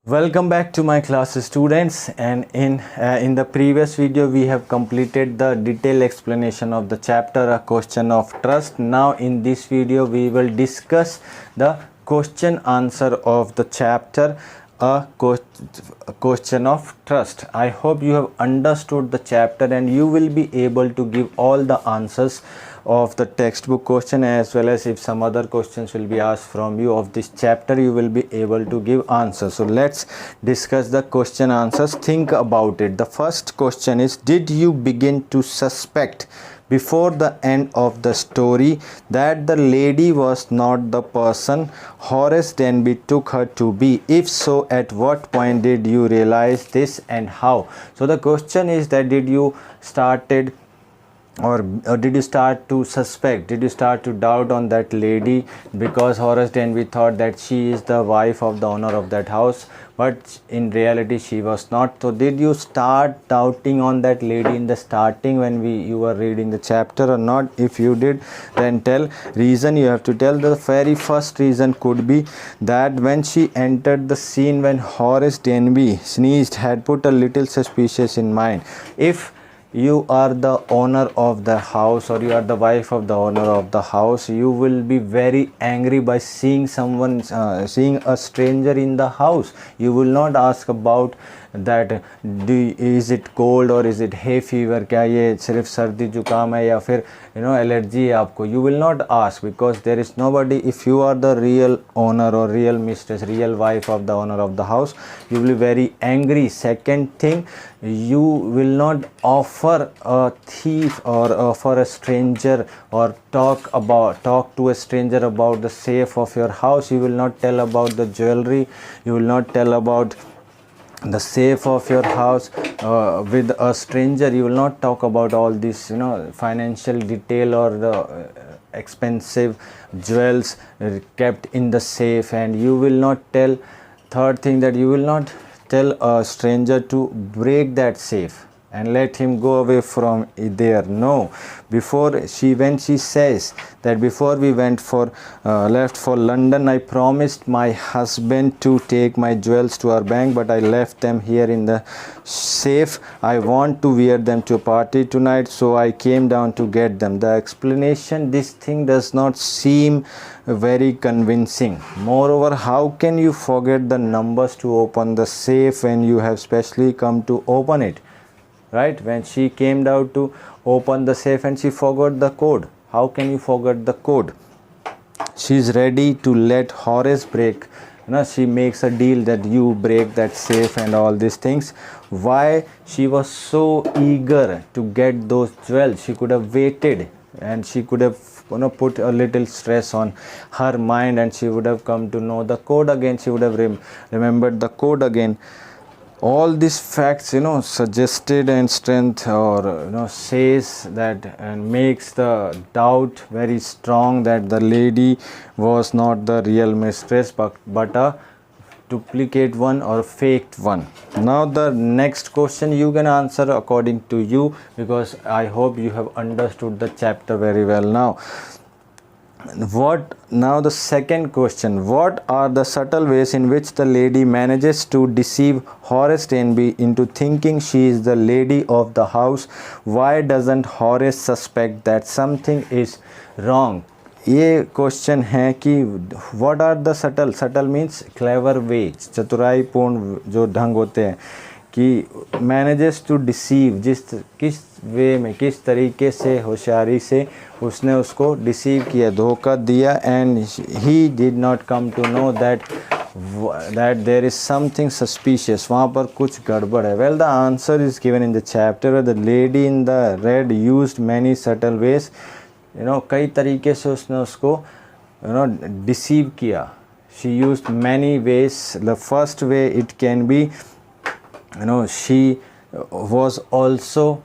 Welcome back to my class students, and in the previous video we have completed the detailed explanation of the chapter A Question of Trust. Now in this video we will discuss the question answer of the chapter A Question of Trust. I hope you have understood the chapter and you will be able to give all the answers of the textbook question, as well as if some other questions will be asked from you of this chapter, you will be able to give answers. So let's discuss the question answers. Think about it. The first question is, did you begin to suspect before the end of the story that the lady was not the person Horace Denby took her to be? If so, at what point did you realize this and how? So the question is that did you started or did you start to suspect, did you start to doubt on that lady because Horace Denby thought that she is the wife of the owner of that house, but in reality she was not? So did you start doubting on that lady in the starting when you were reading the chapter or not? If you did, then tell reason. You have to tell. The very first reason could be that when she entered the scene, when Horace Denby sneezed, had put a little suspicious in mind. If you are the owner of the house or you are the wife of the owner of the house, you will be very angry by seeing someone, seeing a stranger in the house. You will not ask about that is it cold or is it hay fever, क्या ये सिर्फ सर्दी जुकाम है या फिर allergy है आपको. You will not ask because there is nobody. If you are the real owner or real mistress, real wife of the owner of the house, you will be very angry. Second thing, you will not offer a thief or offer a stranger or talk to a stranger about the safe of your house. You will not tell about the jewelry. You will not tell about the safe of your house with a stranger. You will not talk about all this financial detail or the expensive jewels kept in the safe. And you will not tell, third thing, that you will not tell a stranger to break that safe and let him go away from there. No. When she says that before we left for London, I promised my husband to take my jewels to our bank, but I left them here in the safe. I want to wear them to a party tonight, so I came down to get them. The explanation, this thing does not seem very convincing. Moreover, how can you forget the numbers to open the safe when you have specially come to open it? Right? When she came down to open the safe and she forgot the code. How can you forget the code? She is ready to let Horace break. She makes a deal that you break that safe and all these things. Why she was so eager to get those jewels? She could have waited and she could have put a little stress on her mind, and she would have come to know the code again. She would have remembered the code again. All these facts suggested and strength or says that and makes the doubt very strong that the lady was not the real mistress but a duplicate one or faked one. Now the next question you can answer according to you, because I hope you have understood the chapter very well. Now the second question, what are the subtle ways in which the lady manages to deceive Horace Denby into thinking she is the lady of the house? Why doesn't Horace suspect that something is wrong? ये question है कि what are the subtle means clever ways, चतुराईपूर्ण जो ढंग होते हैं कि manages to deceive, किस वे में, किस तरीके से, होशियारी से उसने उसको डिसीव किया, धोखा दिया, and he did not come to know that there is something suspicious. वहाँ पर कुछ गड़बड़ है. Well, the answer is given in the chapter. The lady in the red used many subtle ways. कई तरीके से उसने उसको डिसीव किया. She used many ways. The first way it can be, she was also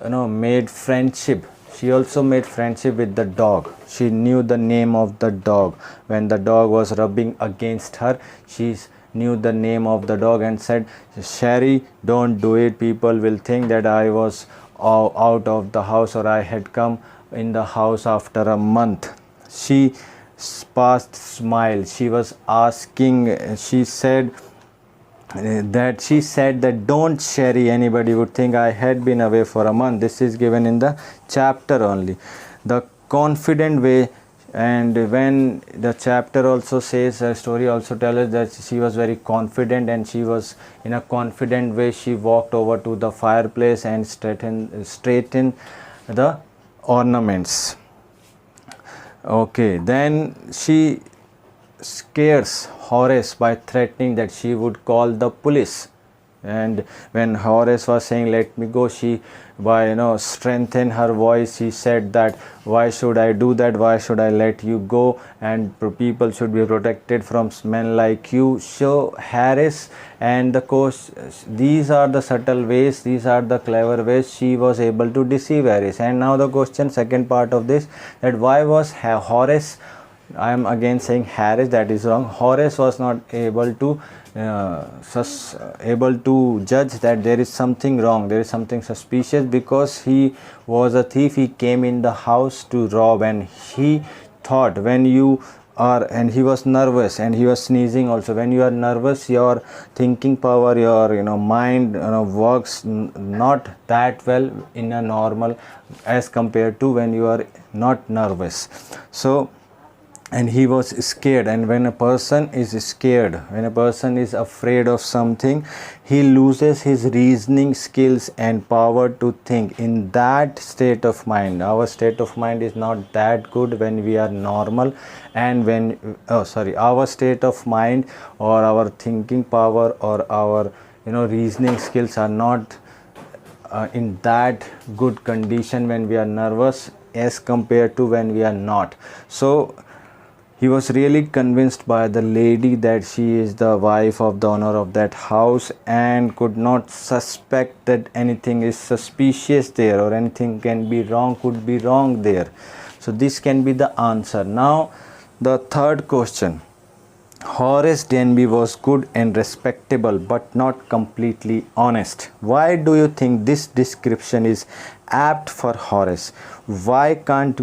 made friendship. She also made friendship with the dog. She knew the name of the dog. When the dog was rubbing against her, she knew the name of the dog and said, Sherry, don't do it. People will think that I was out of the house or I had come in the house after a month. She past smile. She was asking, she said that she said that don't Sherry, anybody would think I had been away for a month. This is given in the chapter only. The confident way, and when the chapter also says, a story also tells us that she was very confident, and she was in a confident way she walked over to the fireplace and straightened the ornaments. Okay, then she scares Horace by threatening that she would call the police. And when Horace was saying let me go, she, by strengthen her voice, she said that why should I do that, why should I let you go, and people should be protected from men like you. So Harris and the coach, these are the subtle ways, these are the clever ways she was able to deceive Harris. And now the question, second part of this, that why was Horace, I am again saying Harris, that is wrong. Horace was not able to judge that there is something wrong, there is something suspicious, because he was a thief. He came in the house to rob, and he thought, when you are, and he was nervous and he was sneezing also. When you are nervous, your thinking power, your mind works not that well in a normal as compared to when you are not nervous. So, and he was scared, and when a person is scared, when a person is afraid of something, he loses his reasoning skills and power to think. In that state of mind, our state of mind is not that good when we are normal, and when our state of mind or our thinking power or our reasoning skills are not in that good condition when we are nervous as compared to when we are not. So he was really convinced by the lady that she is the wife of the owner of that house, and could not suspect that anything is suspicious there, or anything could be wrong there. So this can be the answer. Now the third question. Horace Denby was good and respectable but not completely honest. Why do you think this description is apt for Horace? Why can't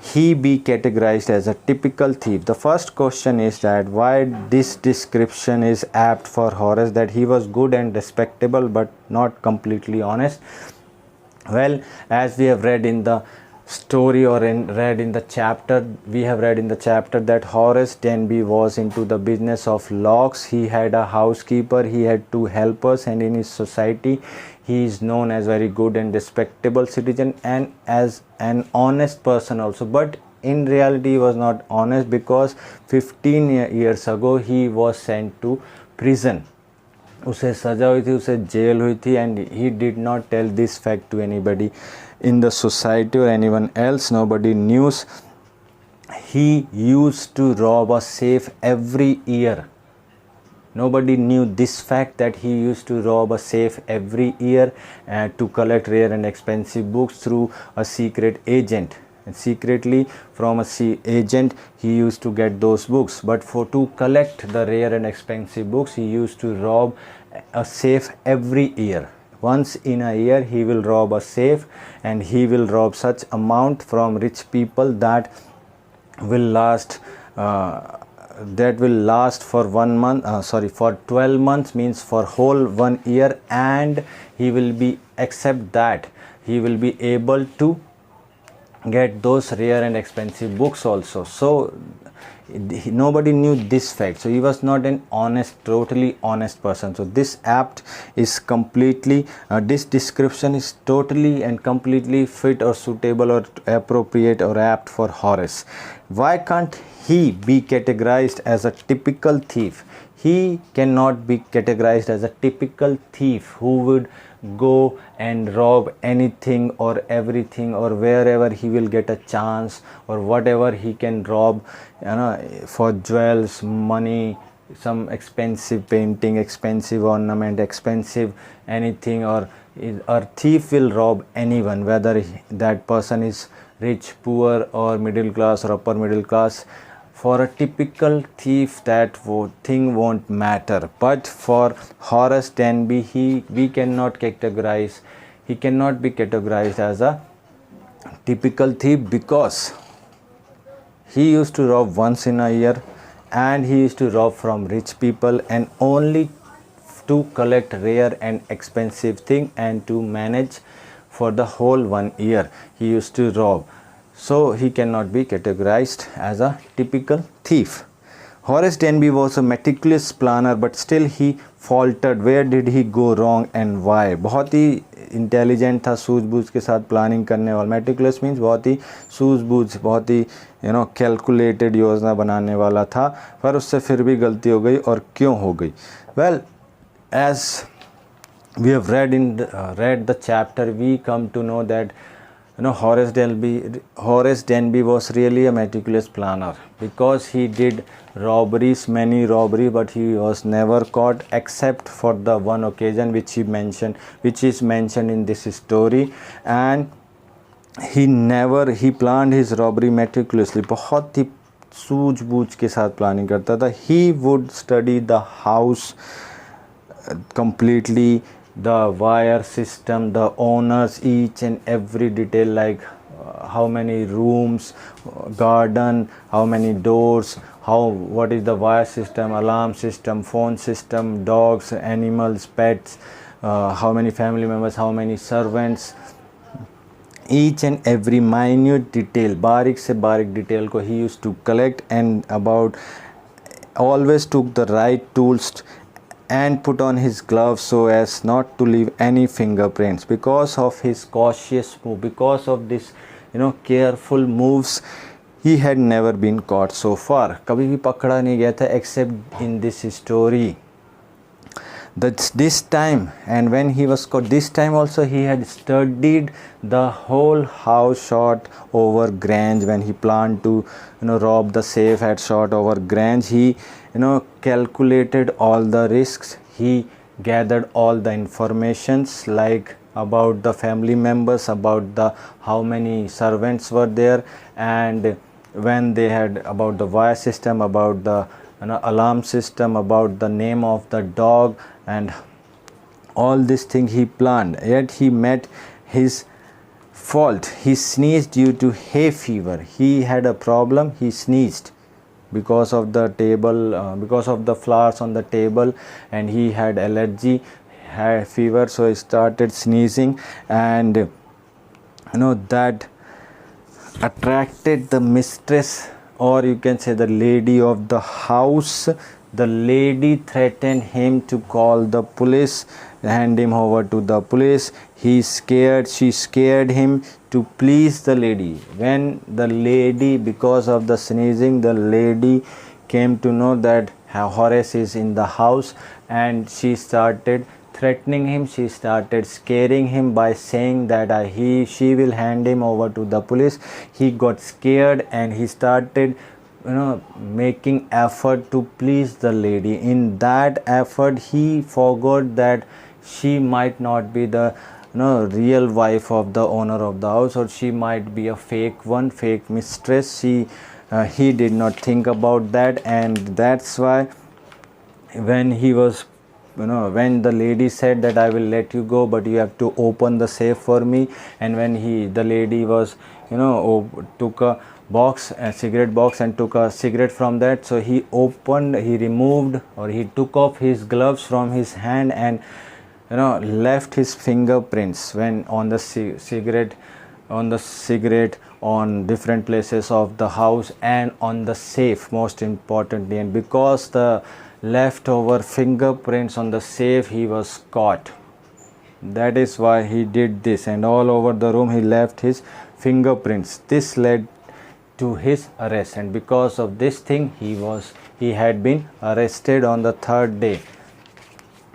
he be categorized as a typical thief? The first question is that why this description is apt for Horace, that he was good and respectable but not completely honest. Well, as we have read in the story, or read in the chapter, we have read in the chapter that Horace Denby was into the business of locks. He had a housekeeper, he had 2 helpers, and in his society he is known as very good and respectable citizen and as an honest person also. But in reality he was not honest, because 15 years ago he was sent to prison. उसे सजा हुई थी, उसे jail हुई थी, and he did not tell this fact to anybody in the society or anyone else. Nobody knew. He used to rob a safe every year. Nobody knew this fact, that he used to rob a safe every year to collect rare and expensive books through a secret agent. And secretly from a agent he used to get those books. But to collect the rare and expensive books, he used to rob a safe every year. Once in a year he will rob a safe, and he will rob such amount from rich people that will last for 1 month, for 12 months, means for whole 1 year. And he will be, except that he will be able to get those rare and expensive books also. So nobody knew this fact. So he was not an totally honest person. So this this description is totally and completely fit or suitable or appropriate or apt for Horace. Why can't he be categorized as a typical thief? He cannot be categorized as a typical thief who would go and rob anything or everything, or wherever he will get a chance, or whatever he can rob, for jewels, money, some expensive painting, expensive ornament, expensive anything. Or a thief will rob anyone, whether that person is rich, poor, or middle class or upper middle class. For a typical thief, that thing won't matter. But for Horace Denby, he cannot be categorized as a typical thief, because he used to rob once in a year, and he used to rob from rich people, and only to collect rare and expensive thing and to manage for the whole 1 year. He used to rob, so he cannot be categorized as a typical thief. Horace Denby was a meticulous planner, but still he faltered. Where did he go wrong and why? बहुत ही intelligent था, सूझबूझ के साथ planning करने वाला. Meticulous means बहुत ही सूझबूझ, बहुत ही कैलकुलेटेड योजना बनाने वाला था, पर उससे फिर भी गलती हो गई. और क्यों हो गई? Well, as we have read the chapter, we come to know that Horace Denby was really a meticulous planner, because he did many robberies, but he was never caught except for the one occasion which is mentioned in this story. And he planned his robbery meticulously. बहुत ही सूझबूझ के साथ planning करता था. He would study the house completely, the wire system, the owners, each and every detail, like how many rooms, garden, how many doors, what is the wire system, alarm system, phone system, dogs, animals, pets, how many family members, how many servants, each and every minute detail, बारीक से बारीक detail को he used to collect, and always took the right tools and put on his gloves so as not to leave any fingerprints. Because of his cautious move, because of this careful moves, he had never been caught so far. कभी भी पकड़ा नहीं गया था except in this story. This time, and when he was caught this time also, he had studied the whole house shot over Grange. When he planned to rob the safe at shot over Grange, he calculated all the risks. He gathered all the informations, like about the family members, about how many servants were there, and when they had, about the wire system, about the alarm system, about the name of the dog, and all this thing he planned. Yet he met his fault. He sneezed due to hay fever. He had a problem. He sneezed because of the table, because of the flowers on the table, and he had allergy, had fever, so he started sneezing, and that attracted the mistress, or you can say the lady of the house. The lady threatened him to call the police, hand him over to the police. She scared him to please the lady. When the lady, because of the sneezing, the lady came to know that Horace is in the house, and she started threatening him. She started scaring him by saying that she will hand him over to the police. He got scared, and he started making effort to please the lady. In that effort, he forgot that she might not be the real wife of the owner of the house, or she might be a fake mistress. He did not think about that, and that's why when he was when the lady said that I will let you go, but you have to open the safe for me, and when the lady was took a cigarette box and took a cigarette from that, so he removed, or he took off his gloves from his hand, and left his fingerprints when on the cigarette, on different places of the house, and on the safe, most importantly. And because the leftover fingerprints on the safe, he was caught. That is why he did this, and all over the room he left his fingerprints. This led to his arrest, and because of this thing he had been arrested on the third day.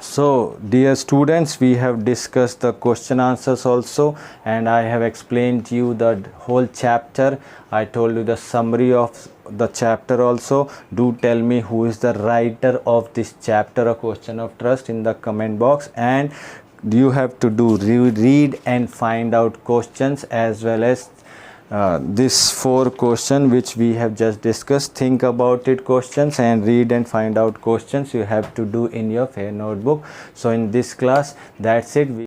So dear students, we have discussed the question answers also, and I have explained to you the whole chapter. I told you the summary of the chapter also. Do tell me who is the writer of this chapter, A Question of Trust, in the comment box, and you have to read and find out questions, as well as this 4 question which we have just discussed. Think about it questions, and read and find out questions you have to do in your fair notebook. So in this class, that's it.